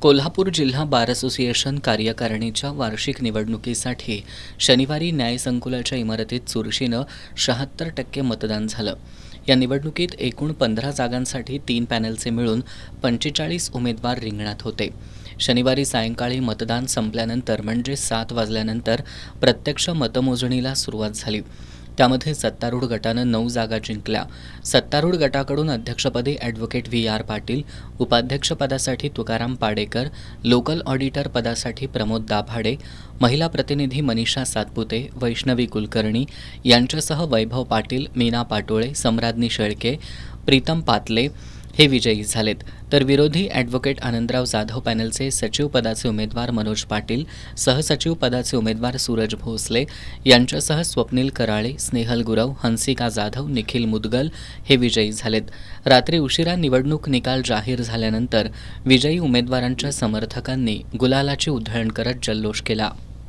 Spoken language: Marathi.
कोल्हापूर जिल्हा बार असोसिएशन कार्यकारिणीच्या वार्षिक निवडणुकीसाठी शनिवारी न्यायसंकुलाच्या इमारतीत चुरशीनं 76% मतदान झालं. या निवडणुकीत एकूण 15 जागांसाठी 3 पॅनलचे मिळून 45 उमेदवार रिंगणात होते. शनिवारी सायंकाळी मतदान संपल्यानंतर म्हणजे 7 वाजल्यानंतर प्रत्यक्ष मतमोजणीला सुरुवात झाली. त्यामध्ये सत्तारूढ गटानं 9 जागा जिंकल्या. सत्तारूढ गटाकडून अध्यक्षपदी ॲडव्होकेट व्ही.आर. पाटील, उपाध्यक्षपदासाठी तुकाराम पाडेकर, लोकल ऑडिटर पदासाठी प्रमोद दाभाडे, महिला प्रतिनिधी मनीषा सातपुते, वैष्णवी कुलकर्णी यांच्यासह वैभव पाटील, मीना पाटोळे, सम्राज्ञी शेळके, प्रीतम पातले हे विजयी झालेत. तर विरोधी ॲडव्होकेट आनंदराव जाधव पॅनलचे सचिव पदाचे उमेदवार मनोज पाटील, सहसचिव पदाचे उमेदवार सूरज भोसले यांच्यासह स्वप्नील कराळे, स्नेहल गुरव, हंसिका जाधव, निखिल मुदगल हे विजयी झालेत. रात्री उशिरा निवडणूक निकाल जाहीर झाल्यानंतर विजयी उमेदवारांच्या समर्थकांनी गुलालाची उधळण करत जल्लोष केला.